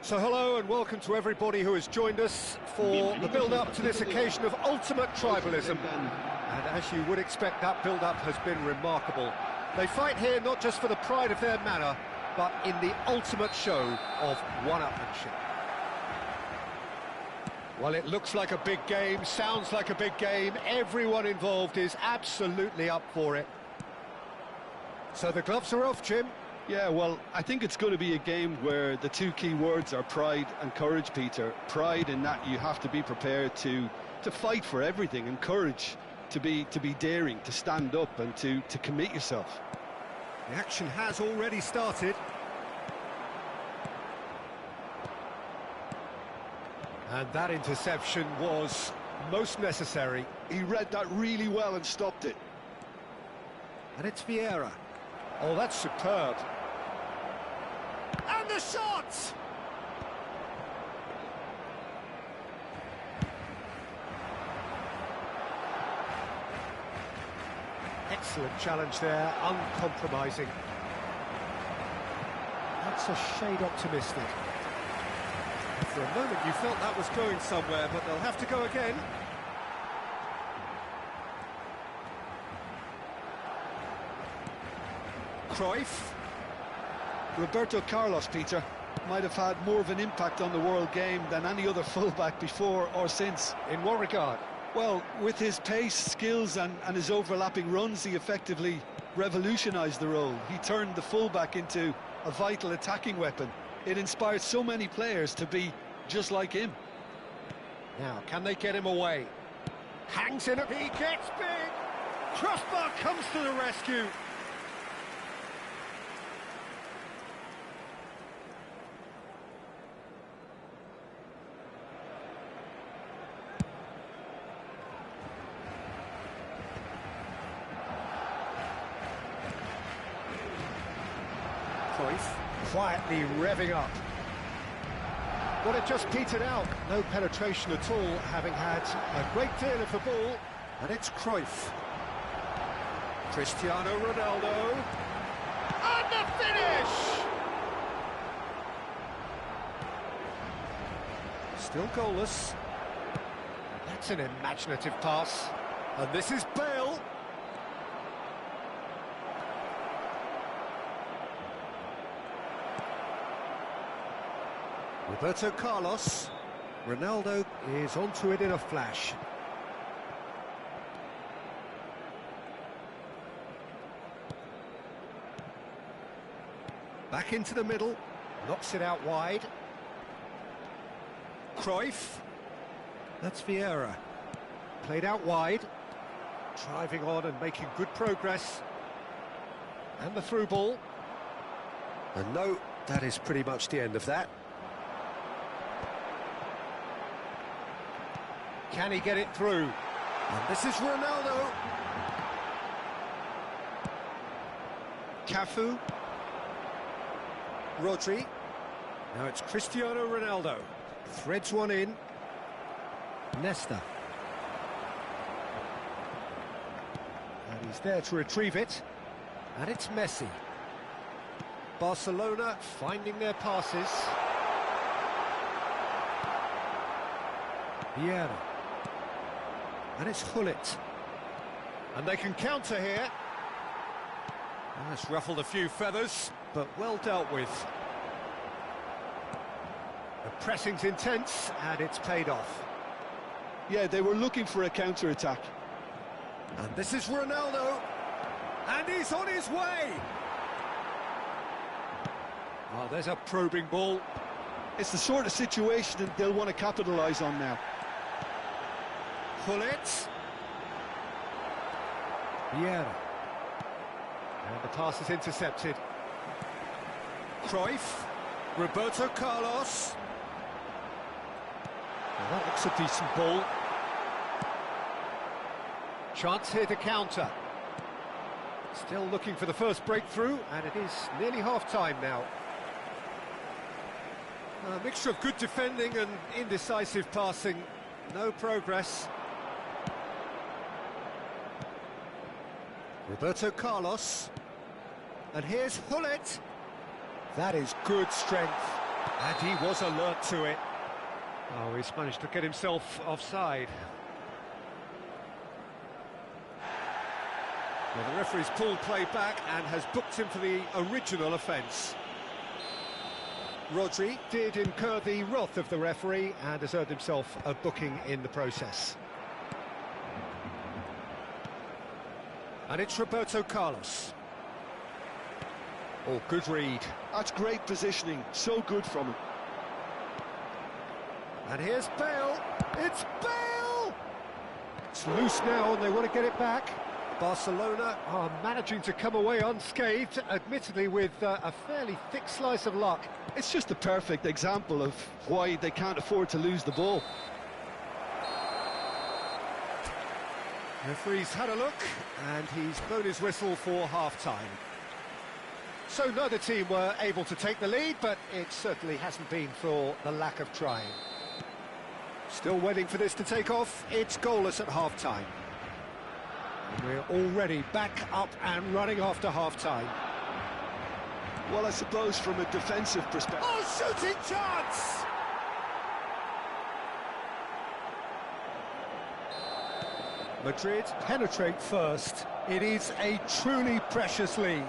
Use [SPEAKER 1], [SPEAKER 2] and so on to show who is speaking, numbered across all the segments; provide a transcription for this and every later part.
[SPEAKER 1] So hello and welcome to everybody who has joined us for the build-up to this occasion of ultimate tribalism. And as you would expect, that build-up has been remarkable. They fight here not just for the pride of their manor, but in the ultimate show of one-upmanship. Well, it looks like a big game, sounds like a big game. Everyone involved is absolutely up for it. So the gloves are off, Jim.
[SPEAKER 2] Yeah, well, I think it's going to be a game where the two key words are pride and courage, Peter. Pride in that you have to be prepared to fight for everything, and courage to be daring, to stand up and to commit yourself.
[SPEAKER 1] The action has already started. And that interception was most necessary.
[SPEAKER 2] He read that really well and stopped it.
[SPEAKER 1] And it's Vieira. Oh, that's superb. And the shot! Excellent challenge there, uncompromising. That's a shade optimistic. For a moment you felt that was going somewhere, but they'll have to go again. Cruyff.
[SPEAKER 2] Roberto Carlos, Peter, might have had more of an impact on the world game than any other fullback before or since.
[SPEAKER 1] In what regard?
[SPEAKER 2] Well, with his pace, skills and his overlapping runs, he effectively revolutionised the role. He turned the fullback into a vital attacking weapon. It inspired so many players to be just like him.
[SPEAKER 1] Now, can they get him away? Hangs in it, he gets big! Crossbar comes to the rescue! Quietly revving up. Well, it just petered out. No penetration at all, having had a great deal of the ball. And it's Cruyff. Cristiano Ronaldo. And the finish! Still goalless. That's an imaginative pass. And this is Bale. Roberto Carlos. Ronaldo is onto it in a flash. Back into the middle. Knocks it out wide. Cruyff. That's Vieira. Played out wide. Driving on and making good progress. And the through ball. And no, that is pretty much the end of that. Can he get it through? And this is Ronaldo. Cafu. Rodri. Now it's Cristiano Ronaldo. Threads one in. Nesta. And he's there to retrieve it. And it's Messi. Barcelona finding their passes. Vieira. And it's Hullet. And they can counter here. And that's ruffled a few feathers, but well dealt with. The pressing's intense, and it's paid off.
[SPEAKER 2] Yeah, they were looking for a counter-attack.
[SPEAKER 1] And this is Ronaldo. And he's on his way. Oh, there's a probing ball.
[SPEAKER 2] It's the sort of situation that they'll want to capitalise on now.
[SPEAKER 1] Hullet. Vieira. And the pass is intercepted. Cruyff. Roberto Carlos. Well, that looks a decent ball. Chance here to counter. Still looking for the first breakthrough, and it is nearly half-time now. A mixture of good defending and indecisive passing. No progress. Roberto Carlos. And here's Hullet. That is good strength. And he was alert to it. Oh, he's managed to get himself offside. Well, the referee's pulled play back and has booked him for the original offence. Rodri did incur the wrath of the referee and has earned himself a booking in the process. And it's Roberto Carlos. Oh, good read.
[SPEAKER 2] That's great positioning, so good from him.
[SPEAKER 1] And here's Bale. It's Bale! It's loose now and they want to get it back. Barcelona are managing to come away unscathed, admittedly with a fairly thick slice of luck.
[SPEAKER 2] It's just a perfect example of why they can't afford to lose the ball.
[SPEAKER 1] Referee's had a look, and he's blown his whistle for half-time. So neither team were able to take the lead, but it certainly hasn't been for the lack of trying. Still waiting for this to take off. It's goalless at half-time. We're already back up and running after half-time.
[SPEAKER 2] Well, I suppose from a defensive perspective...
[SPEAKER 1] Oh, shooting chance! Madrid penetrate first. It is a truly precious lead.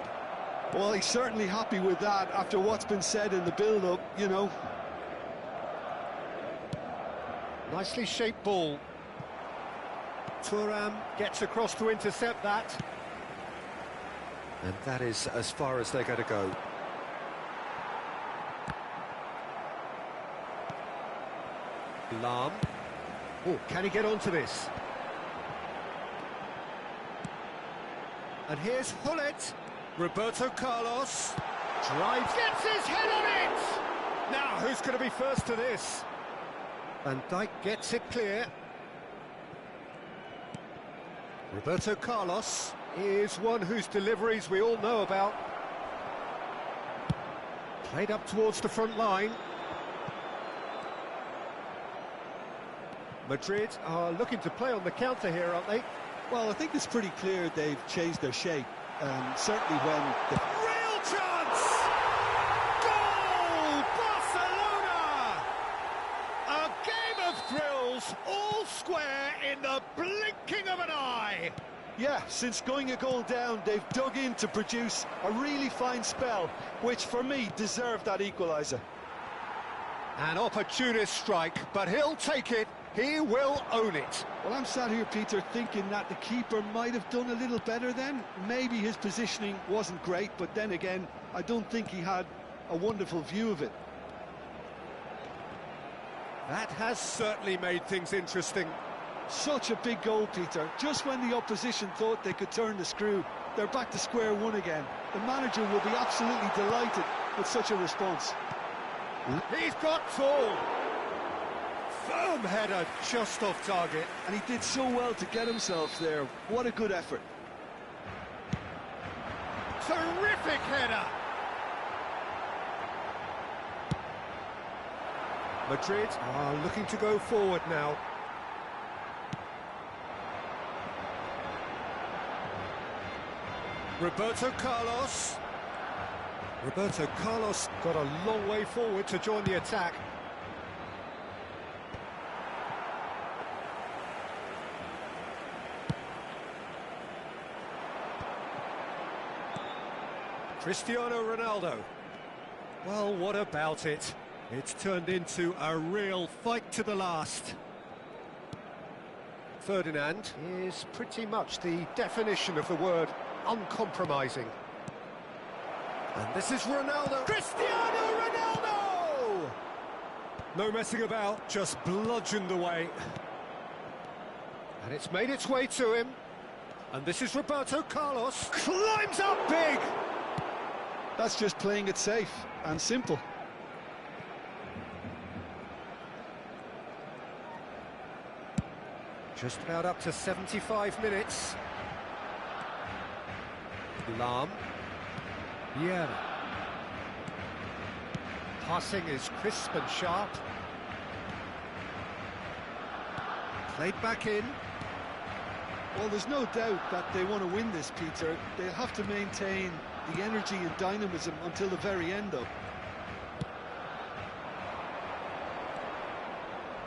[SPEAKER 2] Well, he's certainly happy with that after what's been said in the build-up, you know.
[SPEAKER 1] Nicely shaped ball. Thuram gets across to intercept that. And that is as far as they're going to go. Lam. Oh, can he get onto this? And here's Hullet. Roberto Carlos. Drives, gets his head on it! Now, who's going to be first to this? Van Dijk gets it clear. Roberto Carlos is one whose deliveries we all know about. Played up towards the front line. Madrid are looking to play on the counter here, aren't they?
[SPEAKER 2] Well, I think it's pretty clear they've changed their shape. Certainly when...
[SPEAKER 1] Real chance! Goal! Barcelona! A game of thrills, all square in the blinking of an eye.
[SPEAKER 2] Yeah, since going a goal down, they've dug in to produce a really fine spell, which for me deserved that equaliser.
[SPEAKER 1] An opportunist strike, but he'll take it. He will own it.
[SPEAKER 2] Well, I'm sat here, Peter, thinking that the keeper might have done a little better then. Maybe his positioning wasn't great, but then again, I don't think he had a wonderful view of it.
[SPEAKER 1] That has certainly made things interesting.
[SPEAKER 2] Such a big goal, Peter. Just when the opposition thought they could turn the screw, they're back to square one again. The manager will be absolutely delighted with such a response.
[SPEAKER 1] He's got full. Firm header just off target.
[SPEAKER 2] And he did so well to get himself there. What a good effort.
[SPEAKER 1] Terrific header. Madrid are looking to go forward now. Roberto Carlos. Roberto Carlos got a long way forward to join the attack. Cristiano Ronaldo. Well, what about it? It's turned into a real fight to the last. Ferdinand is pretty much the definition of the word uncompromising. And this is Ronaldo. Cristiano Ronaldo! No messing about, just bludgeoned away. And it's made its way to him. And this is Roberto Carlos. Climbs up big!
[SPEAKER 2] That's just playing it safe and simple.
[SPEAKER 1] Just about up to 75 minutes. Lam. Vieira. Passing is crisp and sharp. Played back in.
[SPEAKER 2] Well, there's no doubt that they want to win this, Peter. They'll have to maintain the energy and dynamism until the very end, though.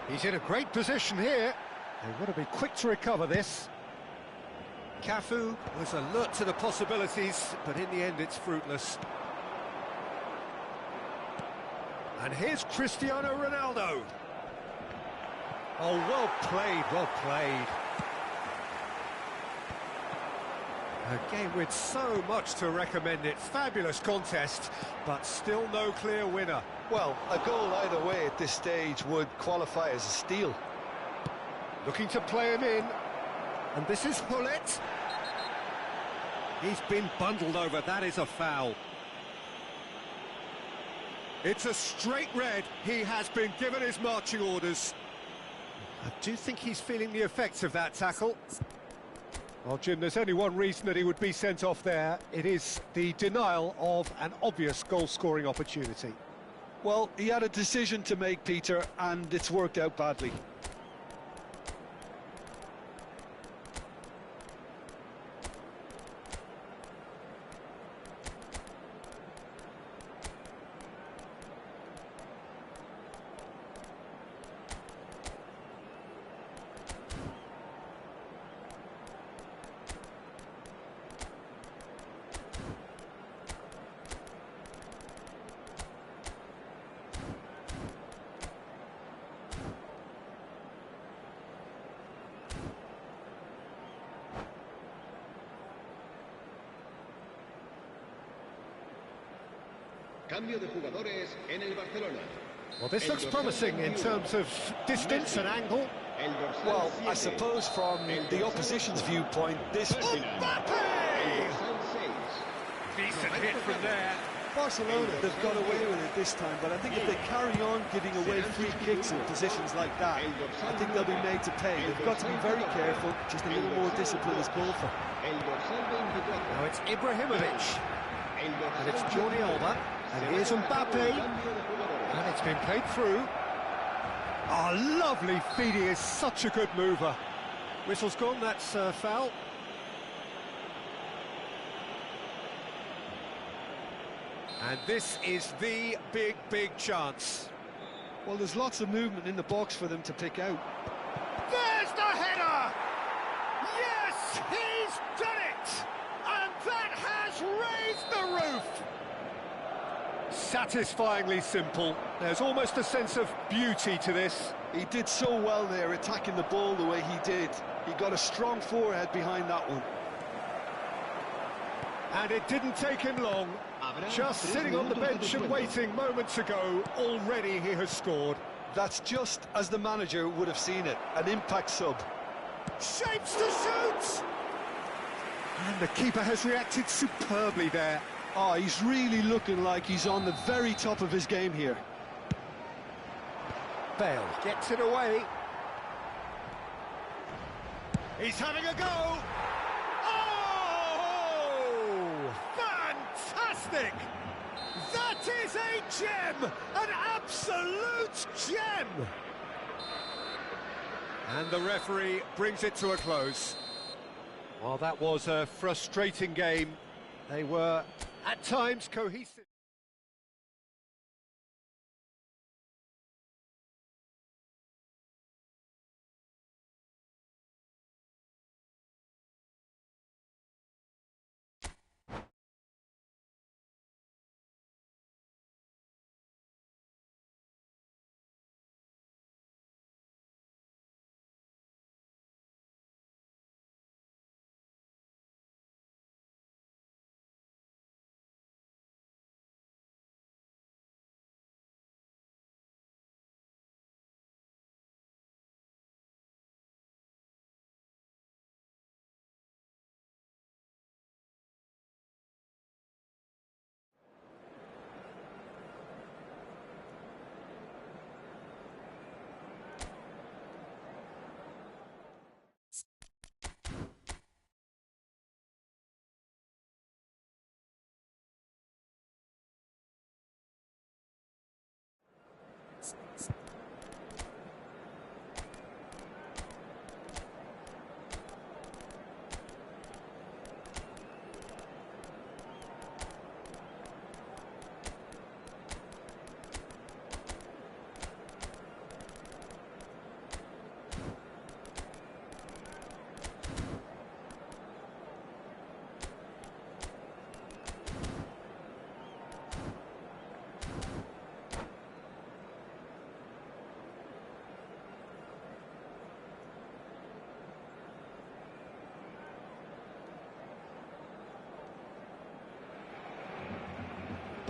[SPEAKER 1] He's in a great position here. They've got to be quick to recover this. Cafu was alert to the possibilities, but in the end it's fruitless. And here's Cristiano Ronaldo. Oh, well played, well played. A game with so much to recommend it. Fabulous contest, but still no clear winner.
[SPEAKER 2] Well, a goal either way at this stage would qualify as a steal.
[SPEAKER 1] Looking to play him in. And this is Hullet. He's been bundled over. That is a foul. It's a straight red. He has been given his marching orders. I do think he's feeling the effects of that tackle. Well, Jim, there's only one reason that he would be sent off there. It is the denial of an obvious goal-scoring opportunity.
[SPEAKER 2] Well, he had a decision to make, Peter, and it's worked out badly.
[SPEAKER 3] Cambio de jugadores en el Barcelona.
[SPEAKER 1] Well, this looks promising in terms of distance and angle.
[SPEAKER 2] Well, I suppose from the opposition's viewpoint, this...
[SPEAKER 1] Mbappe! Decent hit from there.
[SPEAKER 2] Barcelona, they've got away with it this time, but I think if they carry on giving away free kicks in positions like that, I think they'll be made to pay. They've got to be very careful, just a little more discipline is called for.
[SPEAKER 1] Now it's Ibrahimovic, and it's Jordi Alba, and here's Mbappe, and it's been played through. Oh, lovely feed, he is such a good mover. Whistle's gone, that's foul. And this is the big chance.
[SPEAKER 2] Well, there's lots of movement in the box for them to pick out.
[SPEAKER 1] There's the header! Yes, he's done it! And that has raised the roof! Satisfyingly simple. There's almost a sense of beauty to this.
[SPEAKER 2] He did so well there, attacking the ball the way he did. He got a strong forehead behind that one.
[SPEAKER 1] And it didn't take him long. Just sitting on the bench and waiting moments ago, already he has scored.
[SPEAKER 2] That's just as the manager would have seen it, an impact sub.
[SPEAKER 1] Shapes to shoot! And the keeper has reacted superbly there.
[SPEAKER 2] Oh, he's really looking like he's on the very top of his game here.
[SPEAKER 1] Bale gets it away. He's having a go! Fantastic! That is a gem! An absolute gem! And the referee brings it to a close. Well, that was a frustrating game. They were, at times, cohesive.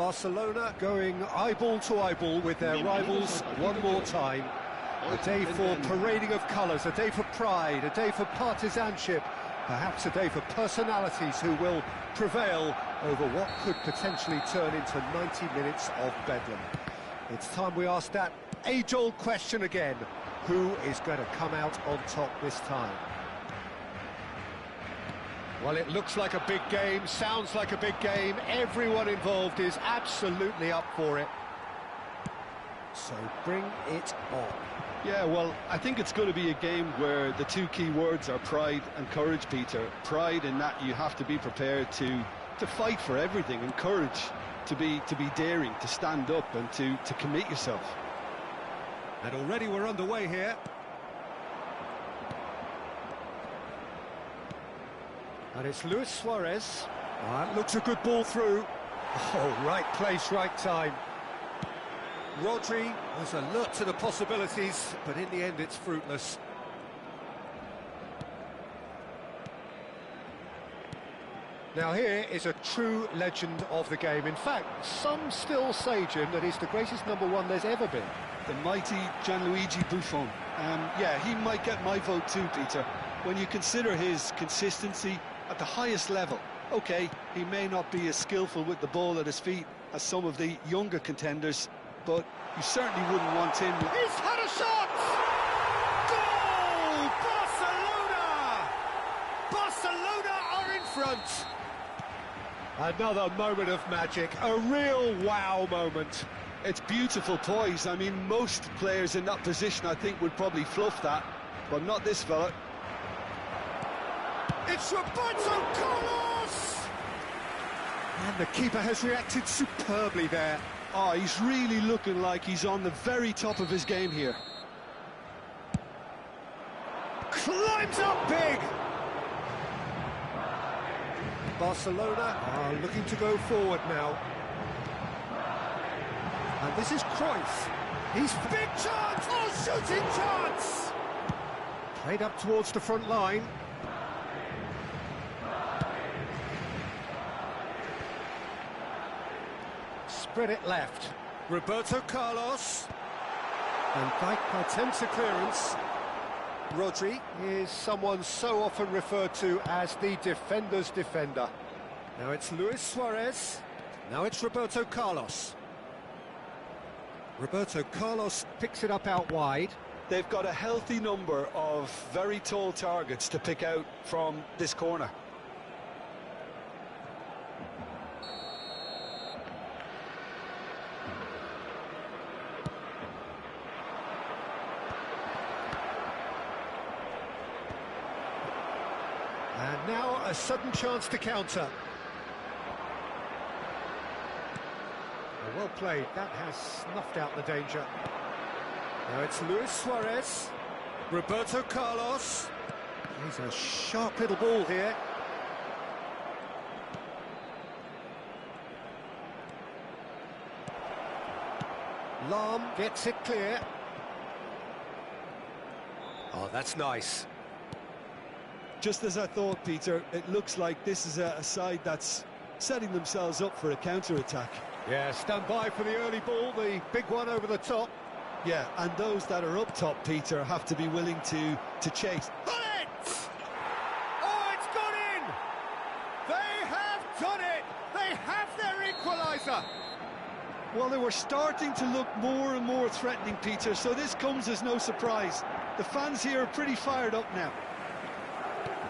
[SPEAKER 1] Barcelona going eyeball to eyeball with their rivals one more time. A day for parading of colours, a day for pride, a day for partisanship, perhaps a day for personalities who will prevail over what could potentially turn into 90 minutes of bedlam. It's time we ask that age-old question again. Who is going to come out on top this time? Well, it looks like a big game, sounds like a big game. Everyone involved is absolutely up for it. So bring it on.
[SPEAKER 2] Yeah, well, I think it's going to be a game where the two key words are pride and courage, Peter. Pride in that you have to be prepared to fight for everything, and courage to be daring, to stand up and to commit yourself.
[SPEAKER 1] And already we're underway here. And it's Luis Suarez. That looks a good ball through. Oh, right place, right time. Rodri was alert to the possibilities, but in the end it's fruitless. Now here is a true legend of the game. In fact, some still say, Jim, that he's the greatest number one there's ever been.
[SPEAKER 2] The mighty Gianluigi Buffon. Yeah, he might get my vote too, Peter. When you consider his consistency at the highest level, OK, he may not be as skillful with the ball at his feet as some of the younger contenders, but you certainly wouldn't want him...
[SPEAKER 1] He's had a shot! Goal! Barcelona! Barcelona are in front! Another moment of magic, a real wow moment.
[SPEAKER 2] It's beautiful poise. I mean, most players in that position, I think, would probably fluff that, but not this fella.
[SPEAKER 1] It's Roberto Carlos! And the keeper has reacted superbly there.
[SPEAKER 2] Oh, he's really looking like he's on the very top of his game here.
[SPEAKER 1] Climbs up big! Barcelona are looking to go forward now. And this is Cruyff. He's big chance! Oh, shooting chance! Played up towards the front line. Spread it left. Roberto Carlos. And back by Temsa clearance. Rodri is someone so often referred to as the defender's defender. Now it's Luis Suarez. Now it's Roberto Carlos. Roberto Carlos picks it up out wide.
[SPEAKER 2] They've got a healthy number of very tall targets to pick out from this corner.
[SPEAKER 1] And now a sudden chance to counter. Well played, that has snuffed out the danger. Now it's Luis Suarez. Roberto Carlos. He's a sharp little ball here. Lahm gets it clear. Oh, that's nice.
[SPEAKER 2] Just as I thought, Peter, it looks like this is a side that's setting themselves up for a counter-attack.
[SPEAKER 1] Yeah, stand by for the early ball, the big one over the top.
[SPEAKER 2] Yeah, and those that are up top, Peter, have to be willing to chase.
[SPEAKER 1] Got it! Oh, it's gone in! They have done it! They have their equaliser!
[SPEAKER 2] Well, they were starting to look more and more threatening, Peter, so this comes as no surprise. The fans here are pretty fired up now.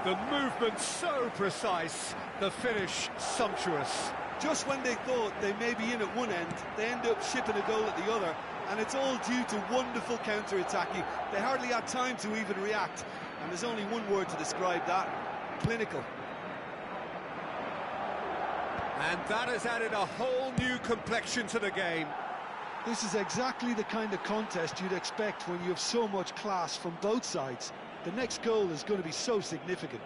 [SPEAKER 1] The movement so precise, the finish sumptuous.
[SPEAKER 2] Just when they thought they may be in at one end, they end up shipping a goal at the other, and it's all due to wonderful counter-attacking. They hardly had time to even react, and there's only one word to describe that: clinical.
[SPEAKER 1] And that has added a whole new complexion to the game.
[SPEAKER 2] This is exactly the kind of contest you'd expect when you have so much class from both sides. The next goal is going to be so significant.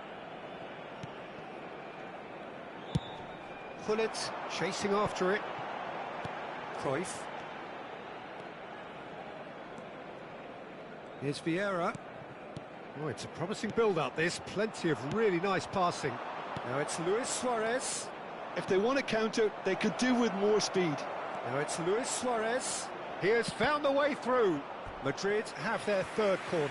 [SPEAKER 1] Pullet chasing after it. Cruyff. Here's Vieira. Oh, it's a promising build-up, this. Plenty of really nice passing. Now it's Luis Suarez.
[SPEAKER 2] If they want to counter, they could do with more speed.
[SPEAKER 1] Now it's Luis Suarez. He has found a way through. Madrid have their third corner.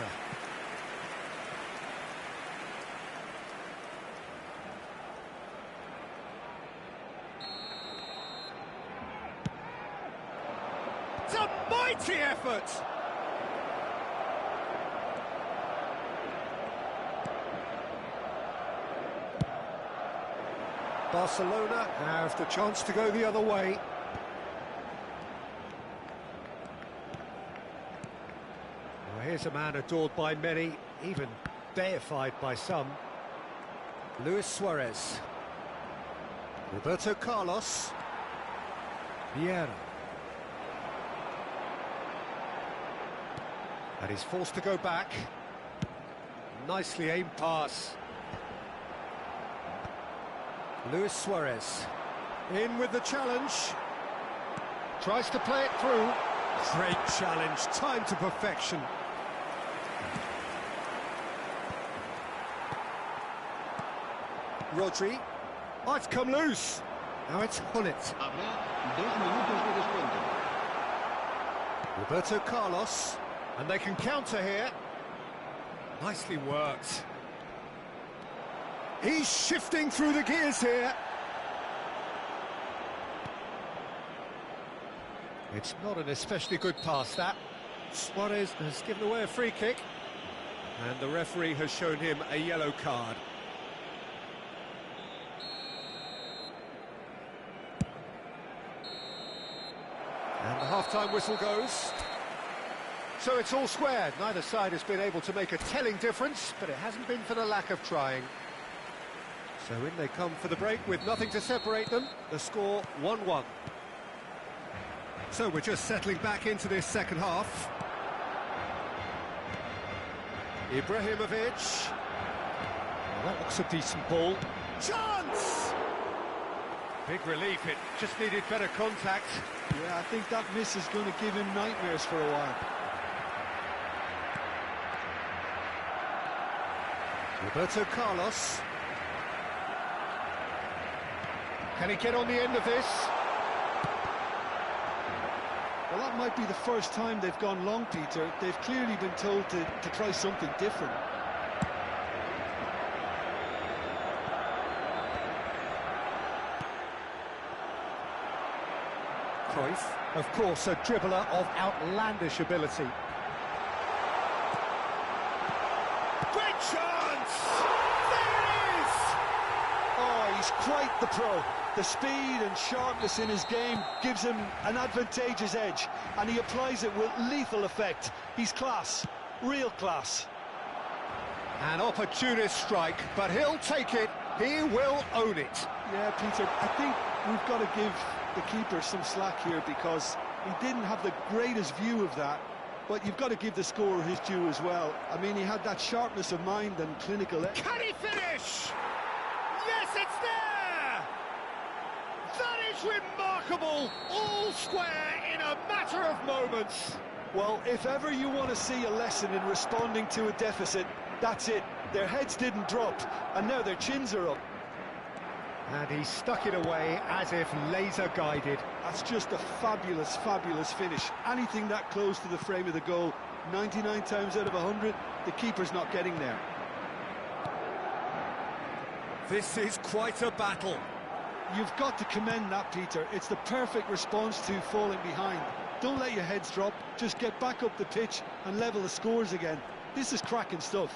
[SPEAKER 1] It's a mighty effort! Barcelona have the chance to go the other way. Well, here's a man adored by many, even deified by some. Luis Suarez. Roberto Carlos. Vieira. And he's forced to go back. Nicely aimed pass. Luis Suarez. In with the challenge. Tries to play it through. Great challenge, timed to perfection. Rodri. Oh, it's come loose. Now it's Hullet.
[SPEAKER 3] Habrá 2 minutos de descuento.
[SPEAKER 1] Roberto Carlos. And they can counter here. Nicely worked. He's shifting through the gears here. It's not an especially good pass, that. Suarez has given away a free kick. And the referee has shown him a yellow card. And the half-time whistle goes. So it's all squared. Neither side has been able to make a telling difference, but it hasn't been for the lack of trying. So in they come for the break with nothing to separate them. The score 1-1. So we're just settling back into this second half. Ibrahimovic. Well, that looks a decent ball. Chance! Big relief, it just needed better contact.
[SPEAKER 2] Yeah, I think that miss is going to give him nightmares for a while.
[SPEAKER 1] Roberto Carlos. Can he get on the end of this?
[SPEAKER 2] Well, that might be the first time they've gone long, Peter. They've clearly been told to try something different.
[SPEAKER 1] Cruyff, of course, a dribbler of outlandish ability. Great chance! There it is!
[SPEAKER 2] Oh, he's quite the pro. The speed and sharpness in his game gives him an advantageous edge, and he applies it with lethal effect. He's class, real class.
[SPEAKER 1] An opportunist strike, but he'll take it. He will own it.
[SPEAKER 2] Yeah, Peter, I think we've got to give the keeper some slack here because he didn't have the greatest view of that, but you've got to give the scorer his due as well. I mean, he had that sharpness of mind and clinical...
[SPEAKER 1] Can he finish? Yes, it's there! That is remarkable! All square in a matter of moments.
[SPEAKER 2] Well, if ever you want to see a lesson in responding to a deficit, that's it. Their heads didn't drop, and now their chins are up.
[SPEAKER 1] And he stuck it away as if laser-guided.
[SPEAKER 2] That's just a fabulous, fabulous finish. Anything that close to the frame of the goal, 99 times out of 100, the keeper's not getting there.
[SPEAKER 1] This is quite a battle.
[SPEAKER 2] You've got to commend that, Peter. It's the perfect response to falling behind. Don't let your heads drop, just get back up the pitch and level the scores again. This is cracking stuff.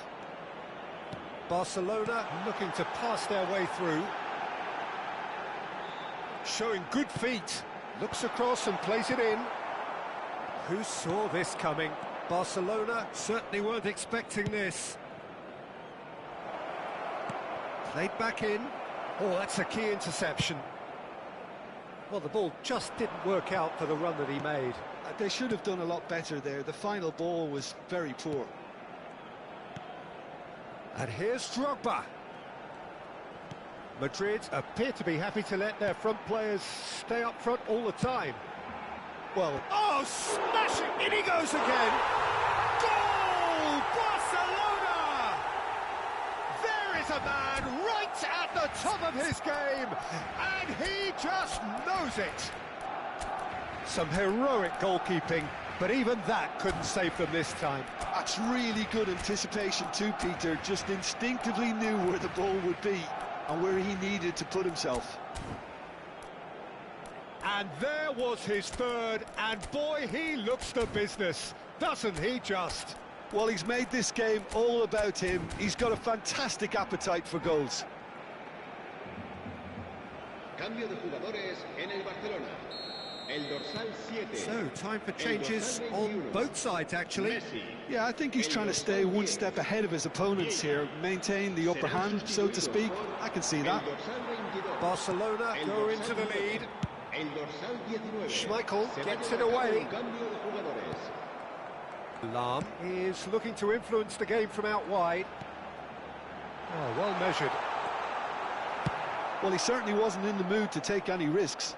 [SPEAKER 1] Barcelona looking to pass their way through. Showing good feet. Looks across and plays it in. Who saw this coming? Barcelona certainly weren't expecting this. Played back in. Oh, that's a key interception. Well, the ball just didn't work out for the run that he made.
[SPEAKER 2] They should have done a lot better there. The final ball was very poor.
[SPEAKER 1] And here's Drogba. Madrid appear to be happy to let their front players stay up front all the time. Well, oh, smashing! In he goes again! Goal! Barcelona! There is a man right at the top of his game, and he just knows it. Some heroic goalkeeping, but even that couldn't save them this time.
[SPEAKER 2] That's really good anticipation too, Peter. Just instinctively knew where the ball would be and where he needed to put himself.
[SPEAKER 1] And there was his third, and boy, he looks the business, doesn't he just?
[SPEAKER 2] Well, he's made this game all about him. He's got a fantastic appetite for goals.
[SPEAKER 3] Cambio de jugadores en el Barcelona. El dorsal 7.
[SPEAKER 1] So, time for changes on both sides, actually.
[SPEAKER 3] Messi.
[SPEAKER 2] Yeah, I think he's trying to stay one step ahead of his opponents here, maintain the upper hand, so to speak. I can see that.
[SPEAKER 3] El dorsal 22.
[SPEAKER 1] Barcelona
[SPEAKER 3] El
[SPEAKER 1] go
[SPEAKER 3] dorsal
[SPEAKER 1] into the lead.
[SPEAKER 3] El dorsal 19.
[SPEAKER 1] Schmeichel
[SPEAKER 3] Se
[SPEAKER 1] gets
[SPEAKER 3] va
[SPEAKER 1] it
[SPEAKER 3] a llevar a
[SPEAKER 1] away.
[SPEAKER 3] un cambio de jugadores.
[SPEAKER 1] Lahm is looking to influence the game from out wide. Oh, well measured.
[SPEAKER 2] Well, he certainly wasn't in the mood to take any risks.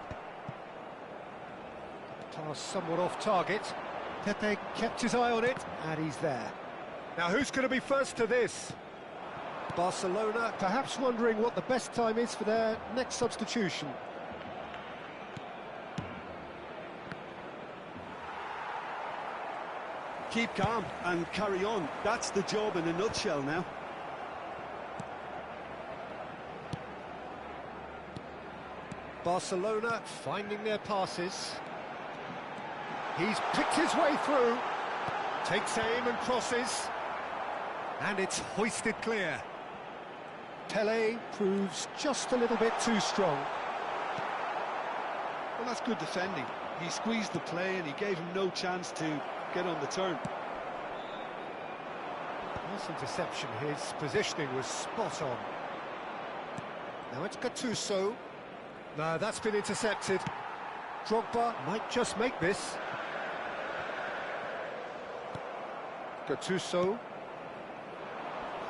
[SPEAKER 1] Pass somewhat off target. Pepe kept his eye on it, and he's there. Now, who's going to be first to this? Barcelona perhaps wondering what the best time is for their next substitution.
[SPEAKER 2] Keep calm and carry on. That's the job in a nutshell now.
[SPEAKER 1] Barcelona finding their passes. He's picked his way through. Takes aim and crosses. And it's hoisted clear. Pelé proves just a little bit too strong.
[SPEAKER 2] Well, that's good defending. He squeezed the play and he gave him no chance to get on the turn.
[SPEAKER 1] Nice interception. His positioning was spot on. Now it's Gattuso. No, that's been intercepted. Drogba might just make this. Gattuso.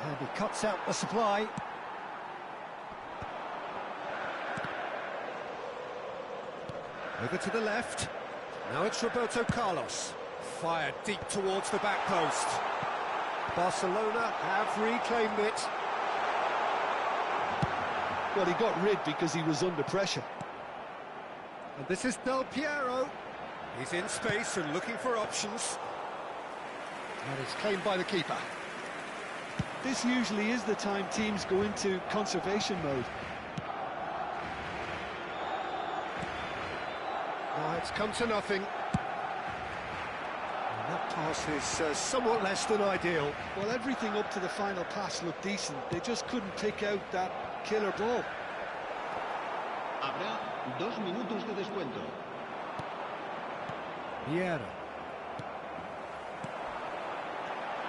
[SPEAKER 1] And he cuts out the supply. Over to the left. Now it's Roberto Carlos. Fired deep towards the back post. Barcelona have reclaimed it.
[SPEAKER 2] Well, he got rid because he was under pressure.
[SPEAKER 1] And this is Del Piero. He's in space and looking for options. And it's claimed by the keeper.
[SPEAKER 2] This usually is the time teams go into conservation mode.
[SPEAKER 1] Now it's come to nothing. And that pass is somewhat less than ideal.
[SPEAKER 2] Well, everything up to the final pass looked decent. They just couldn't pick out that killer ball.
[SPEAKER 3] Habrá 2 minutos de descuento.
[SPEAKER 1] Vieira.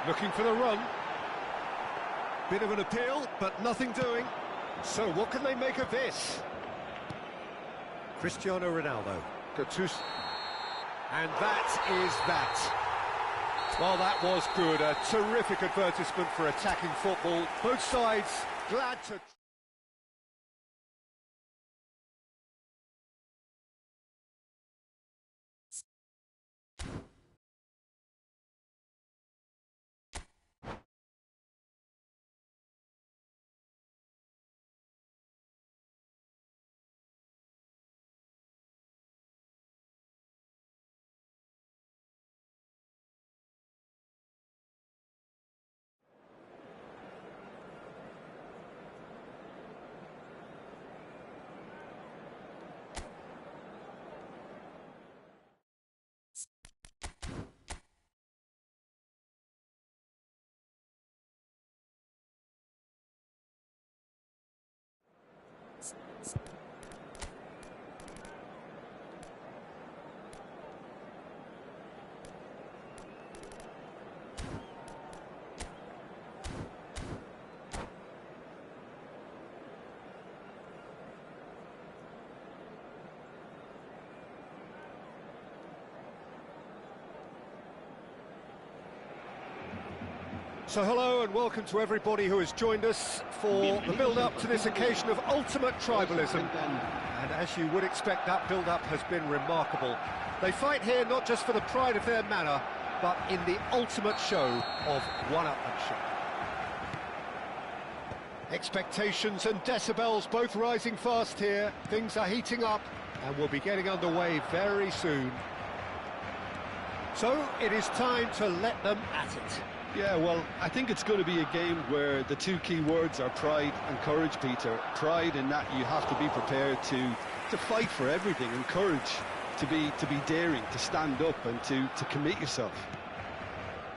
[SPEAKER 1] Looking for the run. Bit of an appeal, but nothing doing. So what can they make of this? Cristiano Ronaldo. Gattuso. And that is that. Well, that was good. A terrific advertisement for attacking football. Both sides glad to... So hello and welcome to everybody who has joined us for the build-up to this occasion of ultimate tribalism. And as you would expect, that build-up has been remarkable. They fight here not just for the pride of their manor, but in the ultimate show of one-upmanship. Expectations and decibels both rising fast here. Things are heating up and we'll be getting underway very soon. So it is time to let them at it.
[SPEAKER 2] Yeah, well, I think it's going to be a game where the two key words are pride and courage, Peter. Pride in that you have to be prepared to fight for everything, and courage to be daring, to stand up and to commit yourself.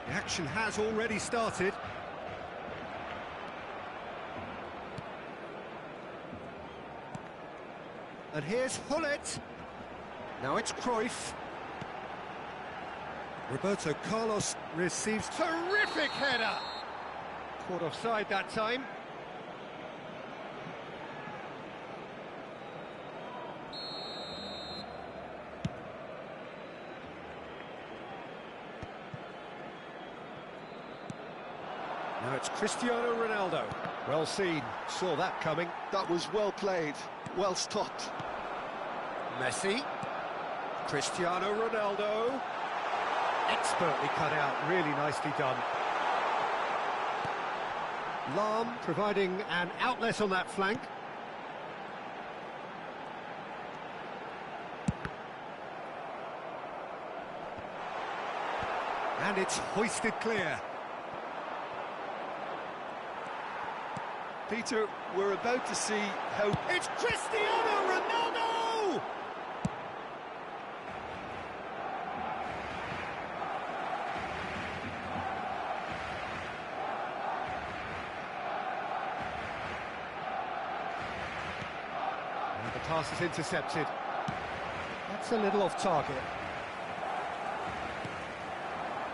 [SPEAKER 1] The action has already started. And here's Hullet. Now it's Cruyff. Roberto Carlos receives terrific header. Caught offside that time. Now it's Cristiano Ronaldo. Well seen, saw that coming.
[SPEAKER 2] That was well played, well stopped.
[SPEAKER 1] Messi. Cristiano Ronaldo. Expertly cut out, really nicely done. Lahm providing an outlet on that flank. And it's hoisted clear.
[SPEAKER 2] Peter, we're about to see how...
[SPEAKER 1] It's Cristiano Ronaldo! And the pass is intercepted. That's a little off target.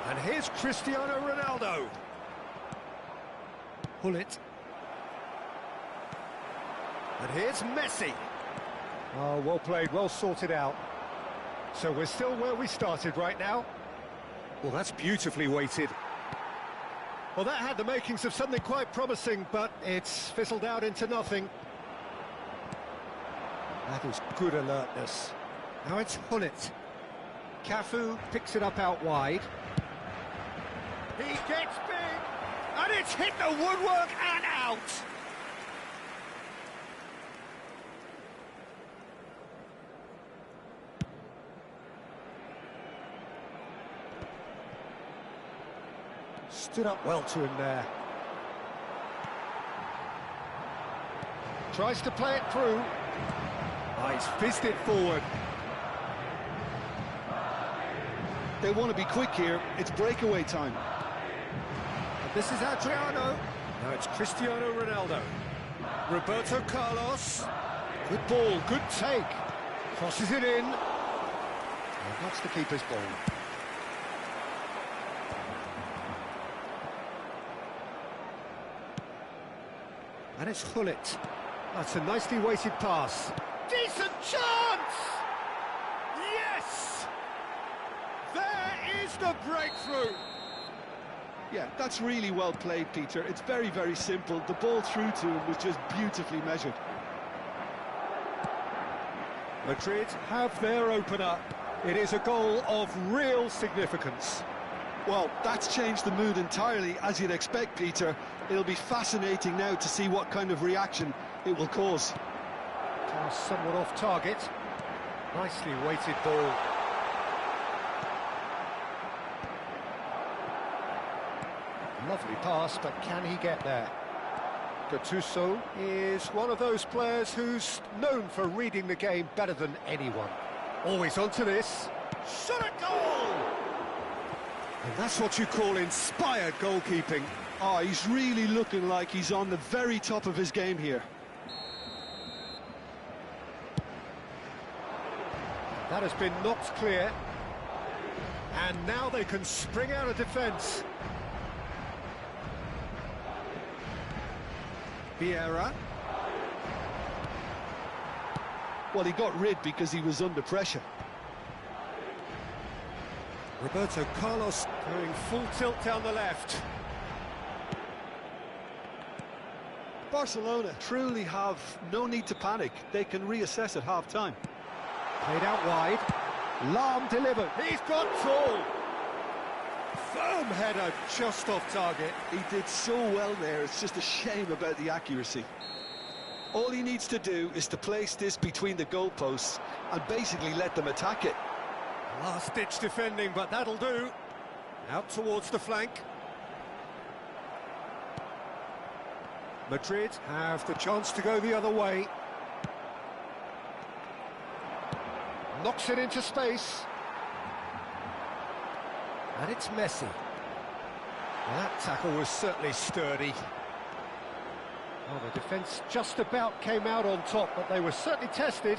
[SPEAKER 1] And here's Cristiano Ronaldo. Hullet. And here's Messi. Oh, well played, well sorted out. So we're still where we started right now. Well, that's beautifully weighted. Well, that had the makings of something quite promising, but it's fizzled out into nothing. That is good alertness. Now it's Hullet. Cafu picks it up out wide. He gets big, and it's hit the woodwork and out. Stood up well to him there. Tries to play it through. Oh, he's fizzed it forward.
[SPEAKER 2] They want to be quick here. It's breakaway time.
[SPEAKER 1] And this is Adriano. Now it's Cristiano Ronaldo. Roberto Carlos. Good ball, good take. Crosses it in. And that's the keeper's ball. And it's Hullet. That's a nicely weighted pass. Decent chance! Yes! There is the breakthrough!
[SPEAKER 2] Yeah, that's really well played, Peter. It's very, very simple. The ball through to him was just beautifully measured.
[SPEAKER 1] Madrid have their opener. It is a goal of real significance.
[SPEAKER 2] Well, that's changed the mood entirely, as you'd expect, Peter. It'll be fascinating now to see what kind of reaction it will cause.
[SPEAKER 1] Somewhat off target. Nicely weighted ball. Lovely pass, but can he get there? Gattuso is one of those players who's known for reading the game better than anyone. Always onto this. Shot at goal! And that's what you call inspired goalkeeping.
[SPEAKER 2] Oh, he's really looking like he's on the very top of his game here.
[SPEAKER 1] That has been knocked clear. And now they can spring out of defence. Vieira.
[SPEAKER 2] Well, he got rid because he was under pressure.
[SPEAKER 1] Roberto Carlos going full tilt down the left.
[SPEAKER 2] Barcelona truly have no need to panic. They can reassess at half-time.
[SPEAKER 1] Played out wide. Lahm delivered. He's got tall. Firm header, just off target.
[SPEAKER 2] He did so well there, it's just a shame about the accuracy. All he needs to do is to place this between the goalposts and basically let them attack it.
[SPEAKER 1] Last-ditch defending, but that'll do. Out towards the flank. Madrid have the chance to go the other way. Knocks it into space. And it's Messi. Well, that tackle was certainly sturdy. Well, the defence just about came out on top, but they were certainly tested.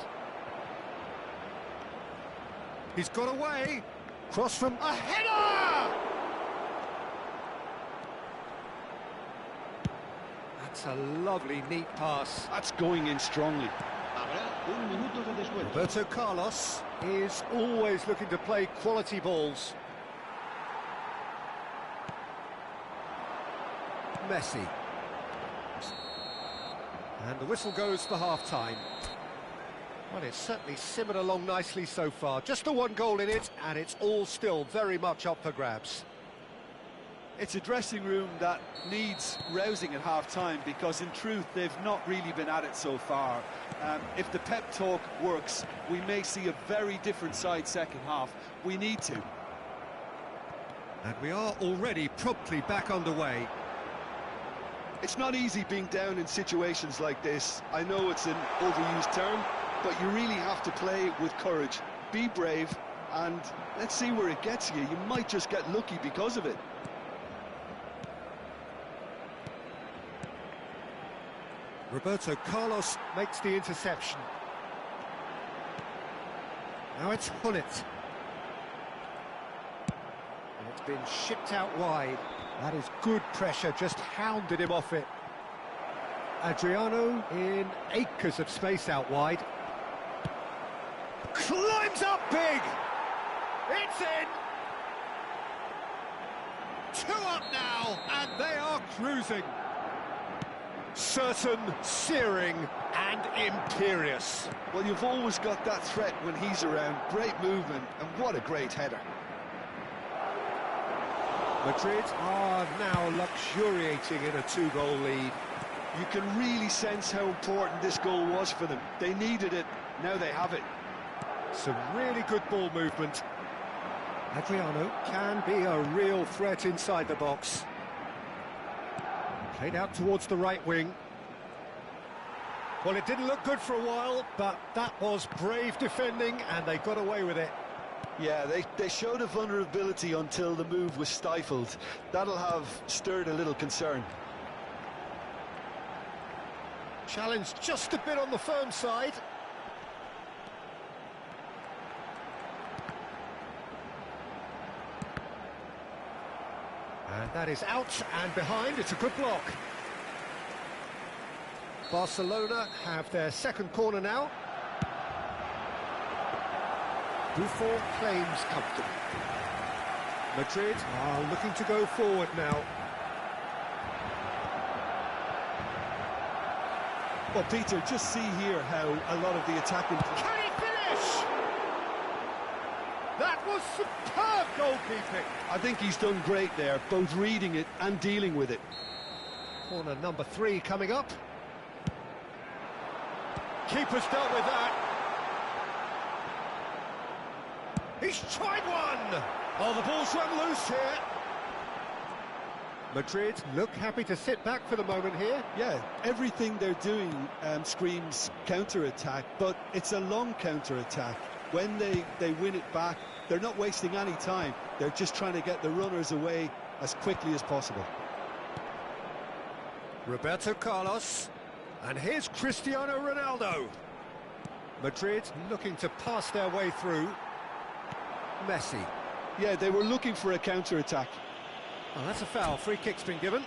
[SPEAKER 1] He's got away. Cross from a header! That's a lovely, neat pass.
[SPEAKER 2] That's going in strongly.
[SPEAKER 3] Habrá un minuto de descuento.
[SPEAKER 1] Roberto Carlos is always looking to play quality balls. Messi. And the whistle goes for half-time. Well, it's certainly simmered along nicely so far. Just the one goal in it, and it's all still very much up for grabs.
[SPEAKER 2] It's a dressing room that needs rousing at half-time because, in truth, they've not really been at it so far. If the pep talk works, we may see a very different side second half. We need to.
[SPEAKER 1] And we are already promptly back underway.
[SPEAKER 2] It's not easy being down in situations like this. I know it's an overused term, but you really have to play with courage. Be brave, and let's see where it gets you. You might just get lucky because of it.
[SPEAKER 1] Roberto Carlos makes the interception. Now it's Hullet. And it's been shipped out wide. That is good pressure, just hounded him off it. Adriano in acres of space out wide. Climbs up big! It's in! 2 up now, and they are cruising. Certain, searing, and imperious.
[SPEAKER 2] Well, you've always got that threat when he's around. Great movement, and what a great header.
[SPEAKER 1] Madrid are now luxuriating in a 2-goal lead.
[SPEAKER 2] You can really sense how important this goal was for them. They needed it, now they have it.
[SPEAKER 1] Some really good ball movement. Adriano can be a real threat inside the box. Played out towards the right wing. Well, it didn't look good for a while, but that was brave defending, and they got away with it.
[SPEAKER 2] Yeah, they showed a vulnerability until the move was stifled. That'll have stirred a little concern.
[SPEAKER 1] Challenge just a bit on the firm side. And that is out and behind. It's a good block. Barcelona have their second corner now. Buffon claims comfortable. Madrid are looking to go forward now.
[SPEAKER 2] Well, Peter, just see here how a lot of the attacking...
[SPEAKER 1] Can he finish? That was superb goalkeeping.
[SPEAKER 2] I think he's done great there, both reading it and dealing with it.
[SPEAKER 1] Corner number 3 coming up. Keeper's dealt with that. He's tried one! Oh, the ball's run loose here. Madrid look happy to sit back for the moment here.
[SPEAKER 2] Yeah, everything they're doing screams counter-attack, but it's a long counter-attack. When they win it back, they're not wasting any time. They're just trying to get the runners away as quickly as possible.
[SPEAKER 1] Roberto Carlos. And here's Cristiano Ronaldo. Madrid looking to pass their way through. Messi.
[SPEAKER 2] Yeah, they were looking for a counter-attack.
[SPEAKER 1] Oh, that's a foul. Free kick's been given.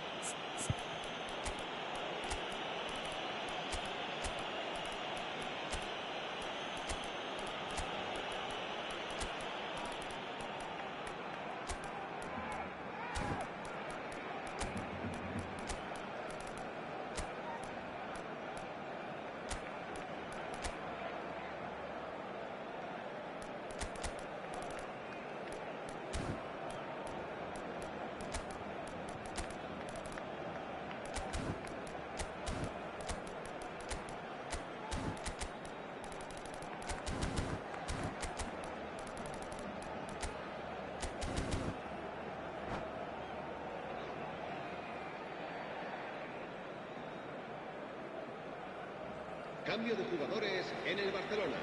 [SPEAKER 3] Cambio de jugadores en el Barcelona.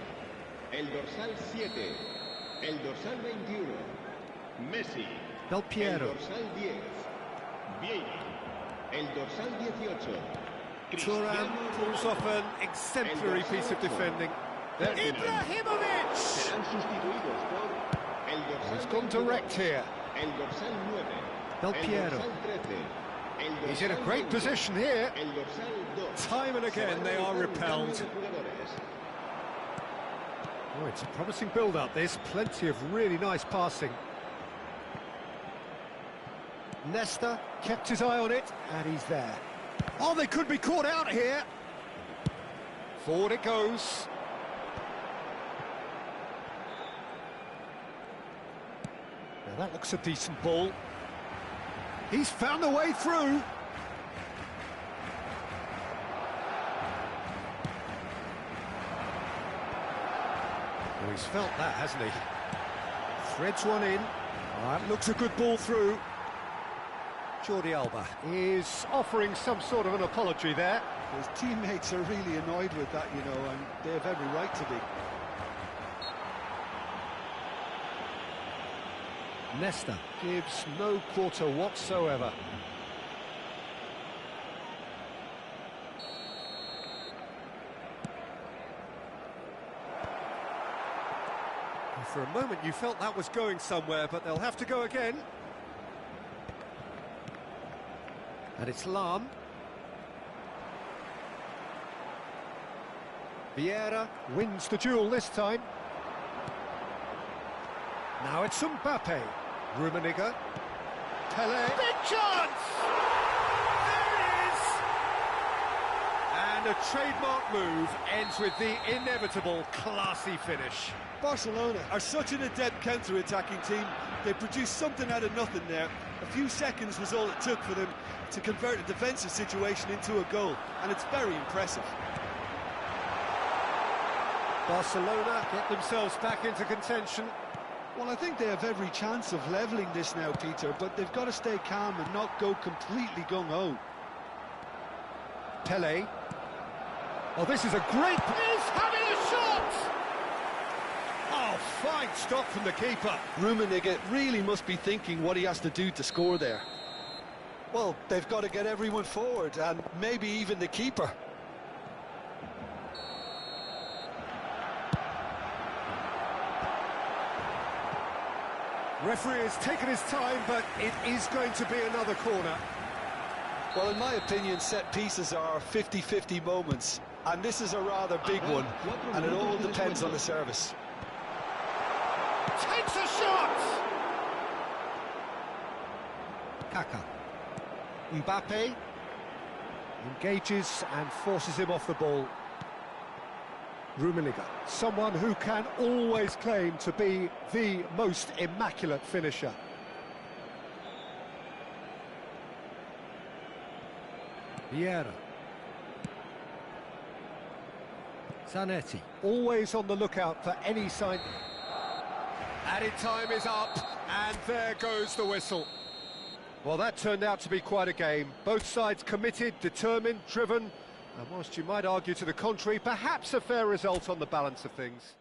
[SPEAKER 3] El dorsal 7. El dorsal 21. Messi.
[SPEAKER 1] Del
[SPEAKER 3] El
[SPEAKER 1] Piero.
[SPEAKER 3] dorsal 10. Vieira. El dorsal 18.
[SPEAKER 1] Thuram pulls off an exemplary piece of defending. Ibrahimovic!
[SPEAKER 3] Serán sustituidos por el dorsal
[SPEAKER 1] He's gone
[SPEAKER 3] 22,
[SPEAKER 1] direct here.
[SPEAKER 3] El dorsal 9.
[SPEAKER 1] Del Piero.
[SPEAKER 3] El dorsal 13. El dorsal
[SPEAKER 1] He's in a great
[SPEAKER 3] 20,
[SPEAKER 1] position here.
[SPEAKER 3] El dorsal 2.
[SPEAKER 1] Time and again they are repelled.
[SPEAKER 3] Cambio de jugadores.
[SPEAKER 1] Oh, it's a promising build-up, this. Plenty of really nice passing. Nesta kept his eye on it, and he's there. Oh, they could be caught out here. Forward it goes. Now that looks a decent ball. He's found a way through. Well, he's felt that, hasn't he? Threads one in. Oh, that looks a good ball through. Jordi Alba is offering some sort of an apology there.
[SPEAKER 2] His teammates are really annoyed with that, you know, and they have every right to be.
[SPEAKER 1] Nesta gives no quarter whatsoever. For a moment you felt that was going somewhere, but they'll have to go again. And it's Lam. Vieira wins the duel this time. Now it's Mbappe. Rummenigge. Pelé. Big chance! There it is! And a trademark move ends with the inevitable classy finish.
[SPEAKER 2] Barcelona are such an adept counter-attacking team. They produced something out of nothing there. A few seconds was all it took for them to convert a defensive situation into a goal, and it's very impressive.
[SPEAKER 1] Barcelona get themselves back into contention.
[SPEAKER 2] Well, I think they have every chance of levelling this now, Peter, but they've got to stay calm and not go completely gung-ho.
[SPEAKER 1] Pelé. Oh, this is a great... He's having a shot! Oh, fine stop from the keeper.
[SPEAKER 2] Rummenigge really must be thinking what he has to do to score there. Well, they've got to get everyone forward, and maybe even the keeper.
[SPEAKER 1] Referee has taken his time, but it is going to be another corner.
[SPEAKER 2] Well, in my opinion, set pieces are 50-50 moments, and this is a rather big one, and it all depends on the service.
[SPEAKER 1] Takes a shot! Kaka. Mbappe engages and forces him off the ball. Rummenigge, someone who can always claim to be the most immaculate finisher. Vieira. Zanetti, always on the lookout for any sign. Added time is up, and there goes the whistle. Well, that turned out to be quite a game. Both sides committed, determined, driven, and whilst you might argue to the contrary, perhaps a fair result on the balance of things.